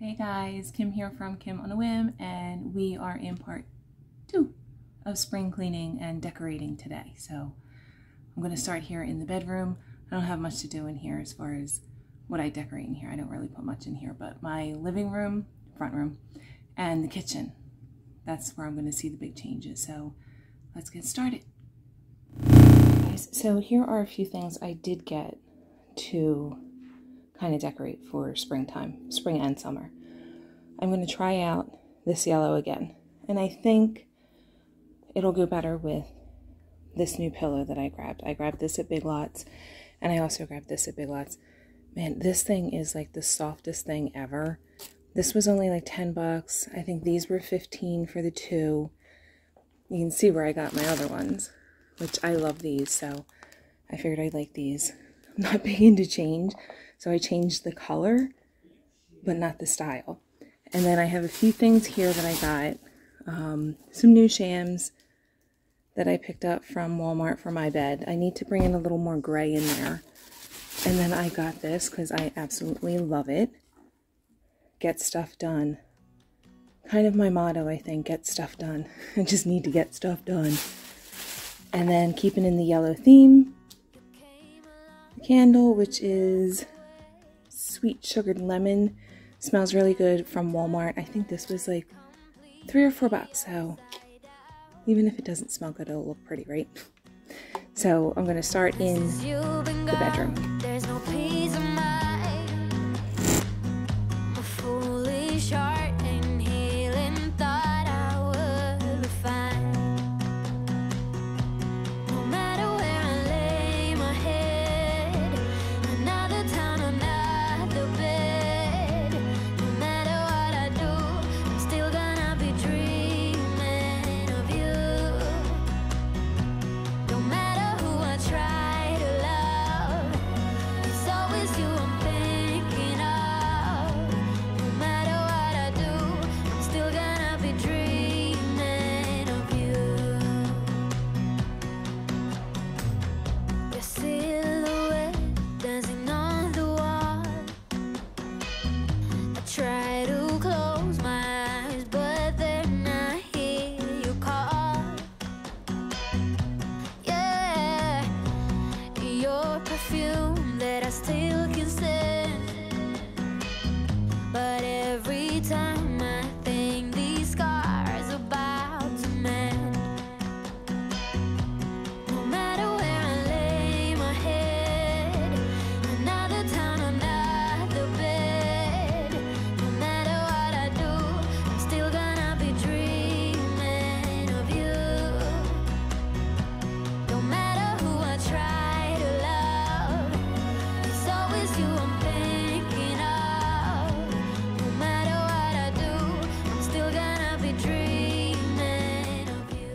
Hey guys, Kim here from Kim on a Whim, and we are in part 2 of spring cleaning and decorating today. So I'm going to start here in the bedroom. I don't have much to do in here as far as what I decorate in here. I don't really put much in here, but my living room, front room, and the kitchen, that's where I'm going to see the big changes. So let's get started. Guys, so here are a few things I did get to kind of decorate for springtime, spring and summer. I'm going to try out this yellow again, and I think it'll go better with this new pillow that I grabbed. I grabbed this at Big Lots, and I also grabbed this at Big Lots. Man, this thing is like the softest thing ever. This was only like 10 bucks. I think these were 15 for the two. You can see where I got my other ones, which I love these, so I figured I'd like these. I'm not big into change, so I changed the color, but not the style. And then I have a few things here that I got. Some new shams that I picked up from Walmart for my bed. I need to bring in a little more gray in there. And then I got this because I absolutely love it. Get stuff done. Kind of my motto, I think, get stuff done. I just need to get stuff done. And then keeping in the yellow theme, candle, which is sweet sugared lemon. Smells really good, from Walmart. I think this was like $3 or $4, so even if it doesn't smell good, it'll look pretty, right? So I'm gonna start in the bedroom. There's no peace of mind. A foolish heart and healing thought I would be fine. No matter where I lay my head, another town, another bed. No matter what I do, I'm still gonna be dreaming of you. No matter who I try to love, it's always you I'm thinking of. No matter what I do, I'm still gonna be dreaming of you. Your silhouette dancing on the wall. I try to close my eyes, but then I hear you call. Yeah, your perfume that I still can stand. But every time I think these scars about to mend. No matter where I lay my head, another town, another bed. No matter what I do, I'm still gonna be dreaming of you. No matter who I try to love, it's always you I'm thinking of. No matter what I do, I'm still gonna be dreaming of you.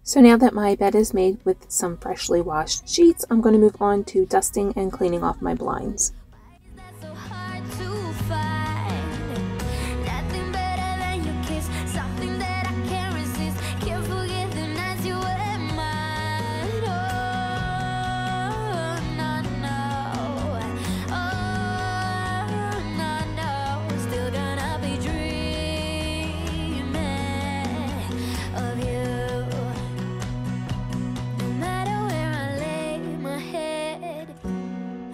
So now that my bed is made with some freshly washed sheets, I'm going to move on to dusting and cleaning off my blinds. That's so hard to find. Nothing better than your kiss, something that I can't resist. Can't forget the nights you were mine. Oh, no, no. Oh, no, no. Still gonna be dreaming of you. No matter where I lay my head,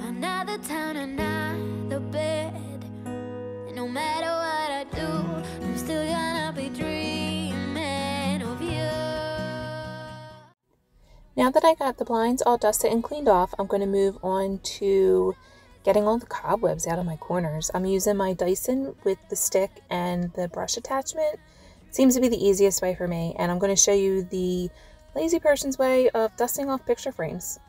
another town, another bed. And no matter what I do, I'm still gonna be dreaming of you. Now that I got the blinds all dusted and cleaned off, I'm going to move on to getting all the cobwebs out of my corners. I'm using my Dyson with the stick and the brush attachment. Seems to be the easiest way for me, and I'm going to show you the lazy person's way of dusting off picture frames.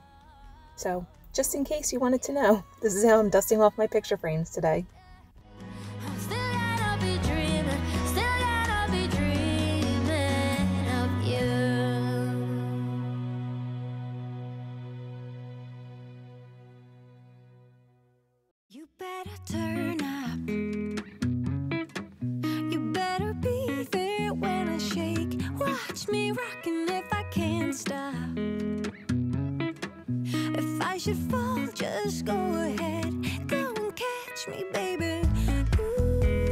So, just in case you wanted to know, this is how I'm dusting off my picture frames today. I'm still gonna be dreaming, still gonna be dreaming of you. You better turn up. You better be there when I shake. Watch me rockin' if I can't stop. If I should fall, just go ahead. Go and catch me, baby. Ooh.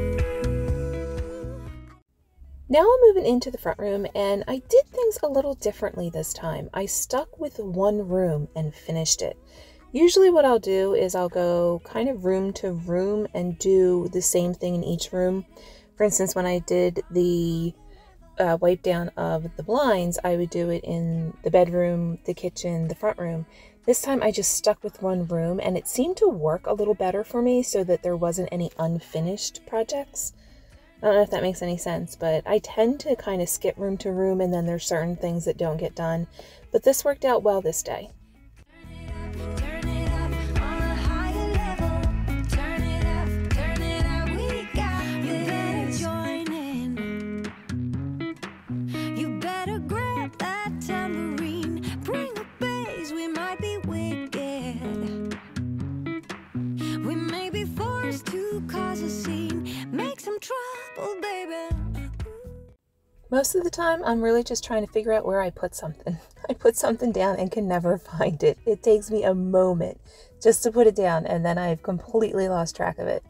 Now I'm moving into the front room, and I did things a little differently this time. I stuck with one room and finished it. Usually what I'll do is I'll go kind of room to room and do the same thing in each room. For instance, when I did the wipe down of the blinds, I would do it in the bedroom, the kitchen, the front room. This time I just stuck with one room, and it seemed to work a little better for me so that there wasn't any unfinished projects. I don't know if that makes any sense, but I tend to kind of skip room to room, and then there's certain things that don't get done. But this worked out well this day. Most of the time, I'm really just trying to figure out where I put something. I put something down and can never find it. It takes me a moment just to put it down, and then I've completely lost track of it.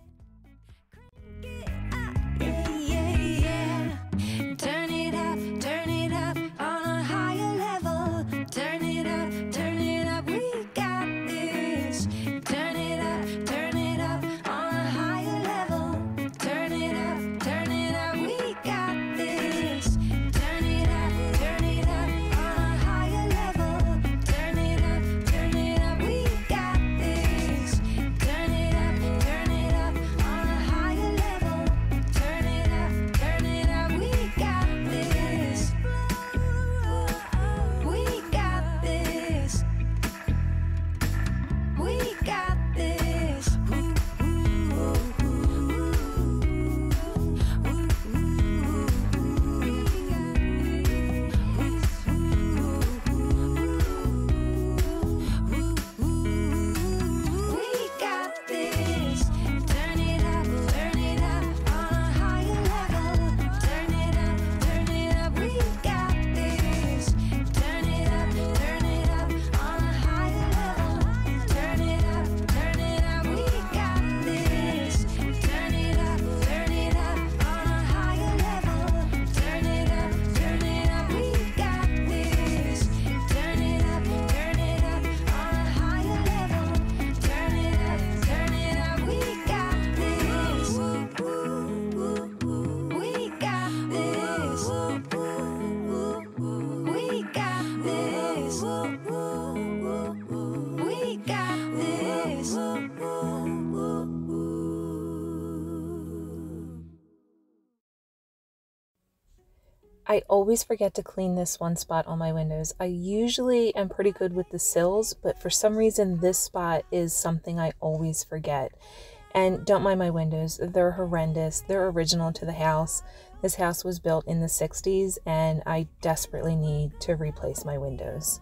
I always forget to clean this one spot on my windows. I usually am pretty good with the sills, but for some reason this spot is something I always forget. And don't mind my windows, they're horrendous. They're original to the house. This house was built in the 60s, and I desperately need to replace my windows.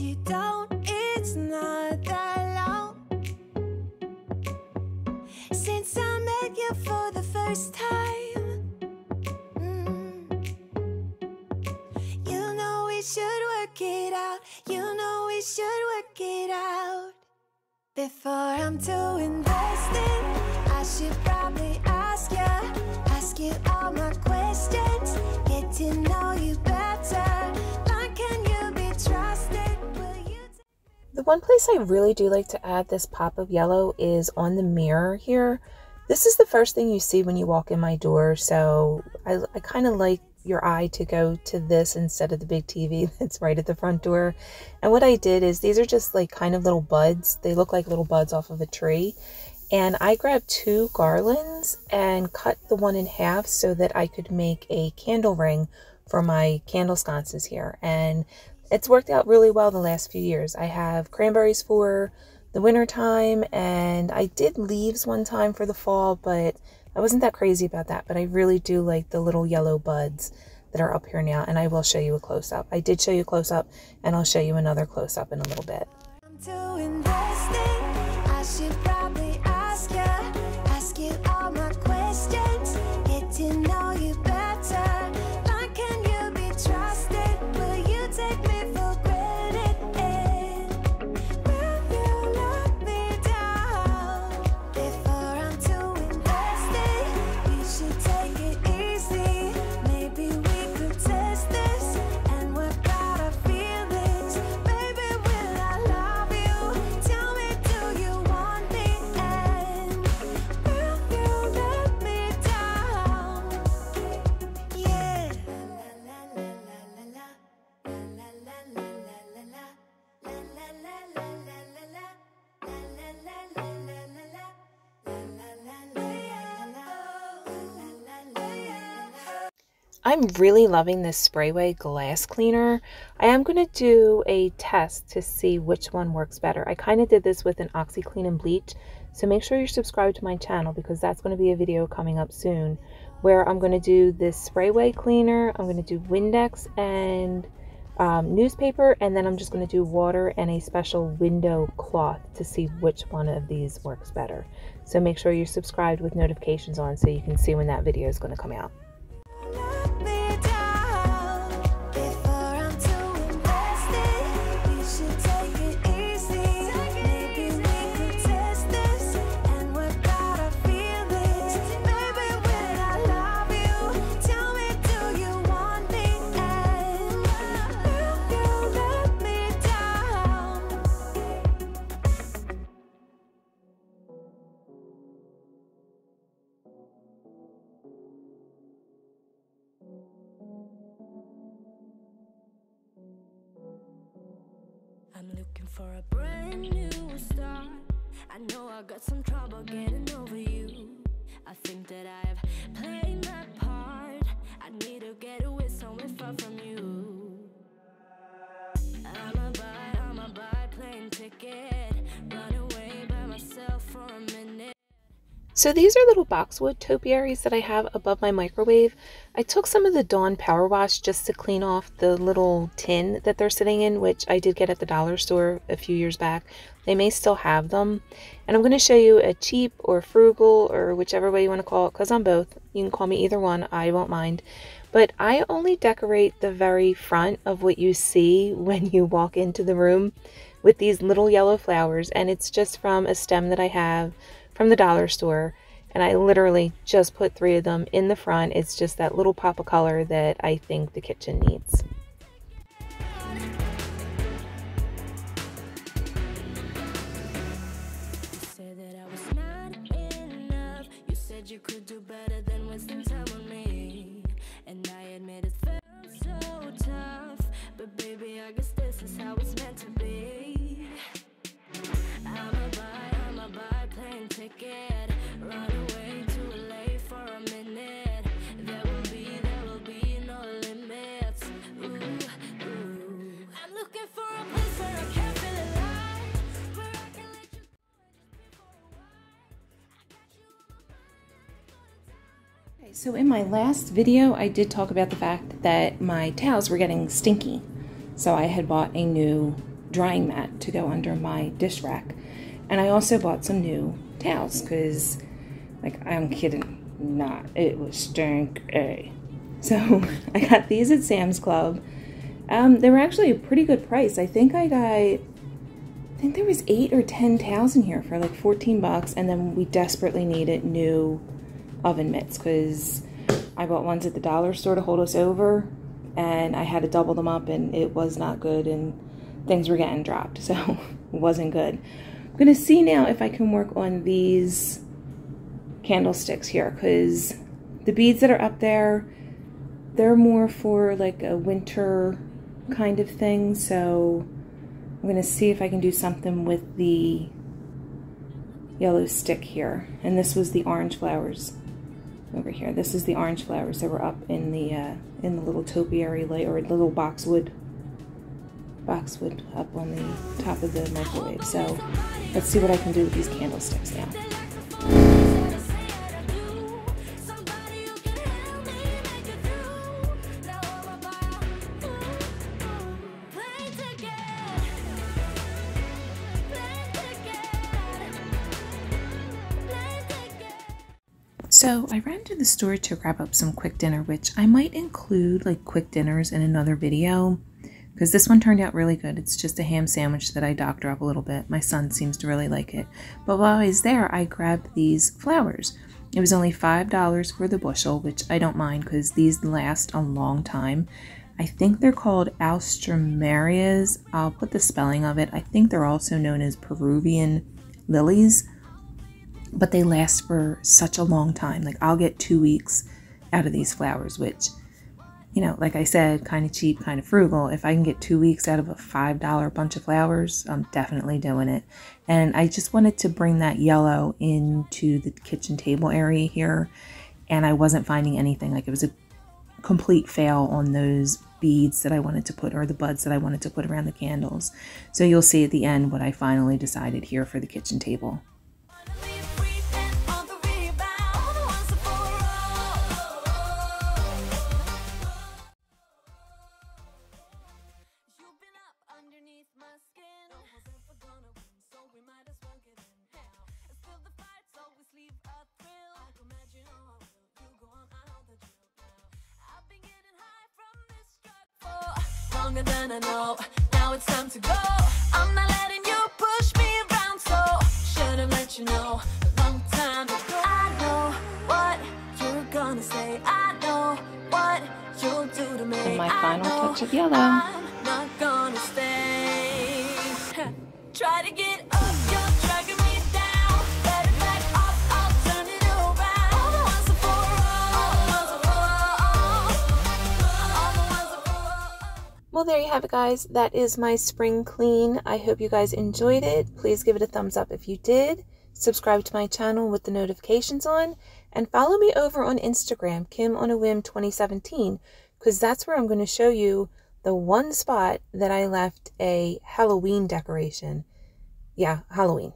You don't, it's not that long since I met you for the first time. You know we should work it out. You know we should work it out. Before I'm too invested, I should probably ask you all my questions, get to know you better. Like, can you be trusted? The one place I really do like to add this pop of yellow is on the mirror here. This is the first thing you see when you walk in my door, so I kind of like your eye to go to this instead of the big TV that's right at the front door. And what I did is, these are just like kind of little buds. They look like little buds off of a tree. And I grabbed 2 garlands and cut the one in half so that I could make a candle ring for my candle sconces here. And it's worked out really well the last few years. I have cranberries for the winter time, and I did leaves one time for the fall, but I wasn't that crazy about that. But I really do like the little yellow buds that are up here now, and I will show you a close-up. I did show you a close-up, and I'll show you another close-up in a little bit. I'm too invested. I should probably ask you all my questions, get to know you better. Like, can you be trusted? Will you take me for granted? I'm really loving this Sprayway glass cleaner. I am going to do a test to see which one works better. I kind of did this with an OxiClean and bleach, so make sure you're subscribed to my channel because that's going to be a video coming up soon where I'm going to do this Sprayway cleaner, I'm going to do Windex and newspaper, and then I'm just going to do water and a special window cloth to see which one of these works better. So make sure you're subscribed with notifications on so you can see when that video is going to come out. I'm looking for a brand new start. I know I got some trouble getting over you. I think that I've played my part. I need to get away somewhere far from you. I'ma buy plane ticket, run away by myself for a minute. So these are little boxwood topiaries that I have above my microwave. I took some of the Dawn Power Wash just to clean off the little tin that they're sitting in, which I did get at the dollar store a few years back. They may still have them. And I'm going to show you a cheap or frugal or whichever way you want to call it, because I'm both. You can call me either one, I won't mind. But I only decorate the very front of what you see when you walk into the room with these little yellow flowers, and it's just from a stem that I have from the dollar store, and I literally just put 3 of them in the front. It's just that little pop of color that I think the kitchen needs. You said that I was not enough. You said you could do better than wasting time on me, and I admit it felt so tough, but baby, I guess this is how it's meant to be. I'ma buy plane ticket, run away to LA for a minute. There will be no limits. Ooh, ooh. I'm looking for a place where I can feel alive, where I can let you go just for a while. I got you on my mind. Okay, so in my last video, I did talk about the fact that my towels were getting stinky. So I had bought a new drying mat to go under my dish rack. And I also bought some new towels because, like, I'm kidding not, it was stinky. So I got these at Sam's Club. They were actually a pretty good price. I think there was 8 or 10 towels in here for like 14 bucks. And then we desperately needed new oven mitts because I bought ones at the dollar store to hold us over, and I had to double them up, and it was not good, and things were getting dropped, so it wasn't good. I'm going to see now if I can work on these candlesticks here, because the beads that are up there, they're more for like a winter kind of thing, so I'm going to see if I can do something with the yellow stick here. And this was the orange flowers over here. This is the orange flowers that were up in the little topiary or little boxwood up on the top of the microwave. So let's see what I can do with these candlesticks now. So I ran to the store to grab up some quick dinner, which I might include like quick dinners in another video, because this one turned out really good. It's just a ham sandwich that I doctor up a little bit. My son seems to really like it. But while I was there, I grabbed these flowers. It was only $5 for the bushel, which I don't mind because these last a long time. I think they're called Alströmerias. I'll put the spelling of it. I think they're also known as Peruvian lilies, but they last for such a long time. Like, I'll get 2 weeks out of these flowers, which, you know, like I said, kind of cheap, kind of frugal. If I can get 2 weeks out of a $5 bunch of flowers, I'm definitely doing it. And I just wanted to bring that yellow into the kitchen table area here, and I wasn't finding anything. Like, it was a complete fail on those beads that I wanted to put, or the buds that I wanted to put around the candles. So you'll see at the end what I finally decided here for the kitchen table. Longer than I know, now it's time to go. I'm not letting you push me around, so should have let you know a long time ago. I know what you're gonna say, I know what you'll do to me. And my final touch of yellow. I'm not gonna stay. Try to get up, you're dragging me down. Let it back off, I'll turn it around. All the ones are for Well, there you have it, guys. That is my spring clean. I hope you guys enjoyed it. Please give it a thumbs up if you did. Subscribe to my channel with the notifications on. And follow me over on Instagram, Kim on a Whim 2017, because that's where I'm going to show you the one spot that I left a Halloween decoration. Yeah, Halloween.